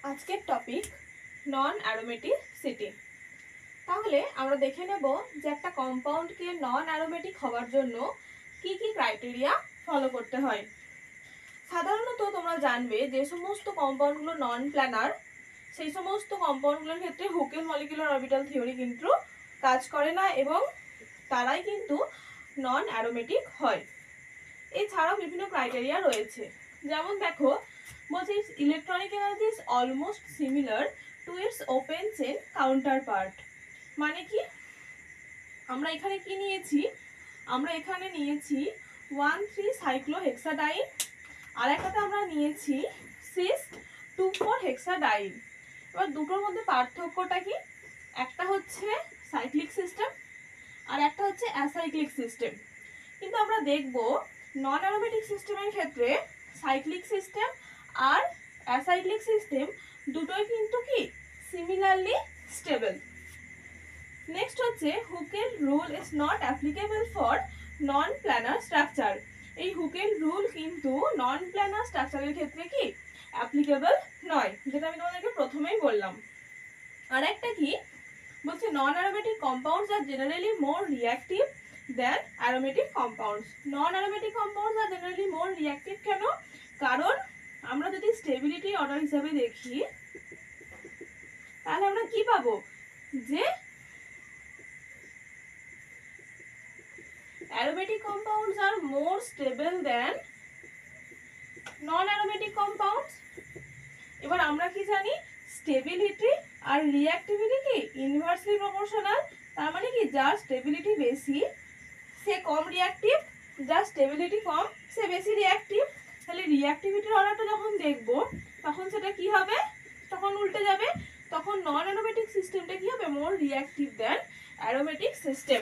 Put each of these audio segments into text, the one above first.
আজকের টপিক নন অ্যারোমেটিসিটি। তাহলে আমরা দেখে নেব যে একটা কম্পাউন্ডকে নন অ্যারোমেটিক হওয়ার জন্য কি কি ক্রাইটেরিয়া ফলো করতে হয়। সাধারণত তোমরা জানবে যে সমস্ত কম্পাউন্ডগুলো নন প্ল্যানার সেই সমস্ত কম্পাউন্ডগুলোর ক্ষেত্রে হুকেল মলিকুলার অরবিটাল থিওরি কিন্তু কাজ করে না এবং তারাই কিন্তু নন অ্যারোমেটিক হয়। এছাড়াও বিভিন্ন ক্রাইটেরিয়া রয়েছে, যেমন দেখো বলছে electronic energy is almost similar to its open chain counterpart. মানে কি, আমরা এখানে কি নিয়েছি, আমরা এখানে নিয়েছি 1,3 সাইক্লোহেক্সাডাইন, আর একটাতে আমরা নিয়েছি 6,2,4 হেক্সাডাইন। এবার দুটোর মধ্যে পার্থক্যটা কি, একটা হচ্ছে সাইক্লিক সিস্টেম আর একটা হচ্ছে অ্যাসাইক্লিক সিস্টেম। কিন্তু আমরা দেখব নন অ্যারোমেটিক সিস্টেমের ক্ষেত্রে সাইক্লিক সিস্টেম আর অ্যাসাইক্লিক সিস্টেম দুটোই কিন্তু কি সিমিলারলি স্টেবল। নেক্সট হচ্ছে Hückel rule is not applicable for non planar structure. এই হুকেল রুল কিন্তু নন প্ল্যানার স্ট্রাকচারের ক্ষেত্রে কি অ্যাপ্লিকেবল নয়, যেটা আমি তোমাদেরকে প্রথমেই বললাম। আর একটা কি বলছে, নন aromatic compounds are generally more reactive then aromatic compounds. Non aromatic compounds are generally more reactive কেন? কারণ আমরা যদি স্টেবিলিটি অর্ডার হিসাবে দেখি তাহলে আমরা কি পাবো, যে অ্যারোমেটিক কম্পাউন্ডস আর মোর স্টেবল দেন নন অ্যারোমেটিক কম্পাউন্ডস। এবার আমরা কি জানি, স্টেবিলিটি আর রিঅ্যাক্টিভিটি কি ইনভার্সলি প্রপোর্শনাল। তার মানে কি যার স্টেবিলিটি বেশি সে কম রিঅ্যাক্টিভ, যার স্টেবিলিটি কম সে বেশি রিঅ্যাক্টিভ। তাহলে রিঅ্যাক্টিভিটির অর্ডারটা যখন দেখব তখন সেটা কি হবে, তখন উল্টে যাবে, তখন নন অ্যারোমেটিক সিস্টেমটা কি হবে, মোর রিঅ্যাক্টিভ দেন অ্যারোমেটিক সিস্টেম।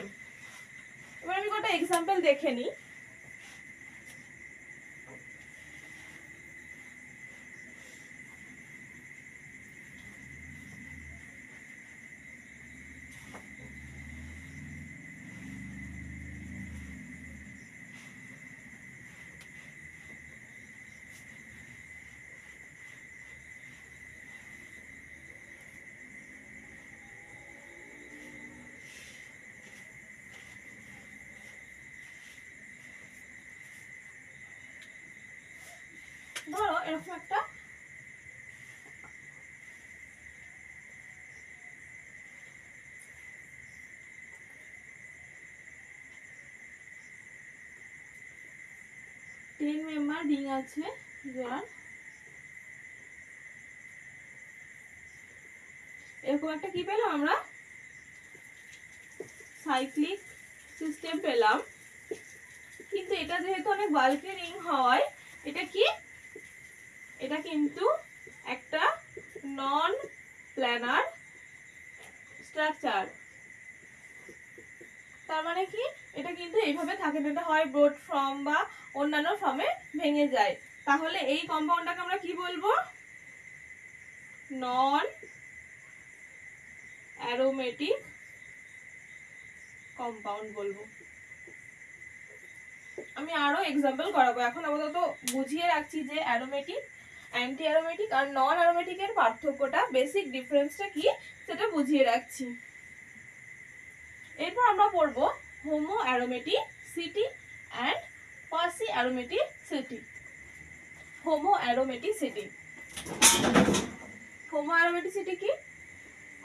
এবার আমি কটা এক্সাম্পল দেখে নিই। ধরো এরকম একটা টেন মেম্বার রিং আছে, যার এরকম একটা কি পেলাম আমরা, সাইক্লিক সিস্টেম পেলাম। কিন্তু এটা যেহেতু অনেক বাল্কি রিং হয়, এটা কি, এটা কিন্তু একটা নন প্ল্যানার স্ট্রাকচার। তার মানে কি, এটা কিন্তু এইভাবে থাকে না, এটা হয় ব্রড ফর্ম বা অন্যান্য ফর্মে ভেঙে যায়। তাহলে এই কম্পাউন্ডটাকে আমরা কি বলবো, নন অ্যারোমেটিক কম্পাউন্ড বলবো। আমি আরো এক্সাম্পল করাবো, এখন আপাতত বুঝিয়ে রাখছি যে অ্যারোমেটিক, অ্যান্টি অ্যারোমেটিক আর নন অ্যারোমেটিকের পার্থক্যটা, বেসিক ডিফারেন্সটা কি সেটা বুঝিয়ে রাখছি। এরপর আমরা পড়বো Homo aromaticity and quasi aromaticity. Homo aromaticity, Homo aromaticity কি,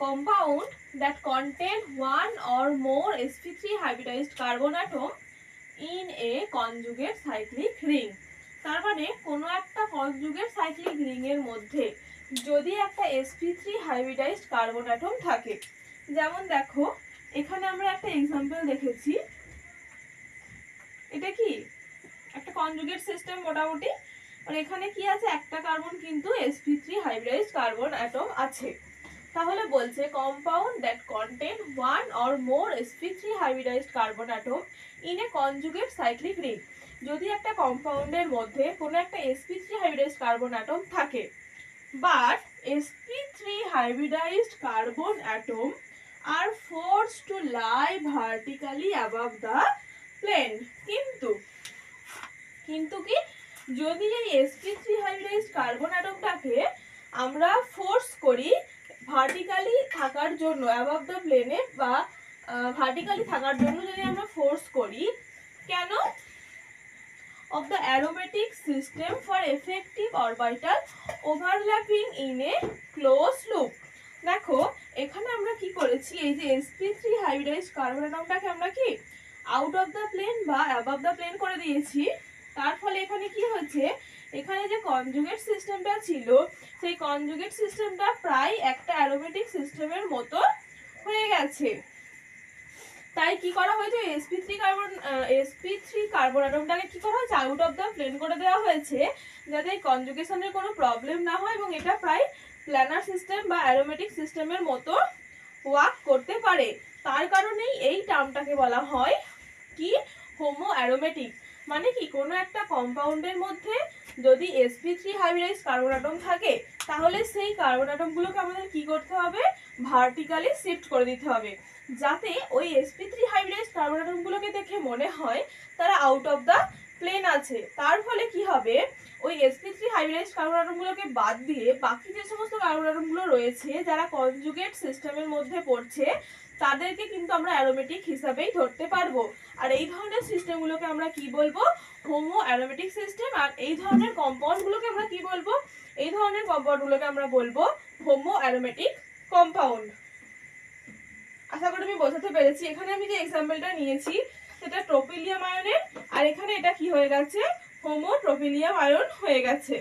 compound that contain one or more sp3 hybridized carbon atom in a conjugate cyclic ring। তার মানে কোনো একটা কনজুগেট সাইক্লিক রিং এর মধ্যে যদি একটা sp3 হাইব্রিডাইজড কার্বন অ্যাটম থাকে, যেমন দেখো এখানে আমরা একটা এক্সাম্পল দেখেছি, এটা কি একটা কনজুগেট সিস্টেম মোটামুটি, আর এখানে কি আছে, একটা কার্বন কিন্তু sp3 হাইব্রিডাইজড কার্বন অ্যাটম আছে। তাহলে বলছে compound that contain one or more sp3 hybridised carbon atom in a conjugate cyclic ring. যদি একটা কম্পাউন্ডের মধ্যে কোনো একটা sp3 হাইব্রিডাইজড কার্বন অ্যাটম থাকে, but sp3 hybridised carbon atom are forced to lie vertically above the plane. কিন্তু কি, যদি এই sp3 হাইব্রিডাইজড কার্বন অ্যাটমটাকে আমরা ফোর্স করি ভার্টিক্যালি থাকার জন্য অ্যাবভ দ্য প্লেনে, বা ভার্টিক্যালি থাকার জন্য যদি আমরা ফোর্স করি, কেন? of the aromatic system for effective orbital overlapping in a closed loop. দেখো এখানে আমরা কি করেছি, এই যে sp3 হাইব্রিডাইজড কার্বন অ্যাটমটাকে আমরা কি আউট অফ দ্য প্লেন বা অ্যাবভ দ্য প্লেন করে দিয়েছি। তার ফলে এখানে কি হচ্ছে, এখানে যে কনজুগেট সিস্টেমটা ছিল সেই কনজুগেট সিস্টেমটা প্রায় একটা অ্যারোমেটিক সিস্টেমের মতো হয়ে গেছে। তাই কি করা হয়েছে, sp3 কার্বন অ্যাটমটাকে কি করা হয়েছে, আউট অফ দ্য প্লেন করে দেওয়া হয়েছে, যাতে কনজুগেশনের কোনো প্রবলেম না হয় এবং এটা প্রায় প্ল্যানার সিস্টেম বা অ্যারোমেটিক সিস্টেমের মতো ওয়ার্ক করতে পারে। তার কারণেই এই টার্মটাকে বলা হয় কি হোমো অ্যারোমেটিক। মানে কি, কোনো একটা কম্পাউন্ডের মধ্যে যদি sp3 হাইব্রিডাইজ কার্বন অ্যাটম থাকে, তাহলে সেই কার্বন অ্যাটমগুলোকে আমাদের কি করতে হবে, ভার্টিক্যালি শিফট করে দিতে হবে, যাতে ওই sp3 হাইব্রিডাইজ কার্বন অ্যাটমগুলোকে দেখে মনে হয় তারা আউট অফ দ্য প্লেন আছে। তার ফলে কি হবে, ওই sp3 হাইব্রিডাইজ কার্বন অ্যাটমগুলোকে বাদ দিয়ে বাকি যে সমস্ত কার্বন অ্যাটমগুলো রয়েছে যারা কনজুগেট সিস্টেমের মধ্যে পড়ছে, তাদেরকে কিন্তু আমরা অ্যারোমেটিক হিসাবেই ধরতে পারবো। আর এই ধরনের সিস্টেমগুলোকে আমরা কি বলবো, হোমো অ্যারোমেটিক সিস্টেম। আর এই ধরনের কম্পাউন্ডগুলোকে আমরা কি বলবো, এই ধরনের কম্পাউন্ডগুলোকে আমরা বলবো হোমো অ্যারোমেটিক কম্পাউন্ড। আশা করি আমি বোঝাতে পেরেছি। এখানে আমি যে এক্সাম্পলটা নিয়েছি সেটা ট্রোপিলিয়াম আয়নের, আর এখানে এটা কি হয়ে গেছে, হোমো ট্রোপিলিয়াম আয়ন হয়ে গেছে।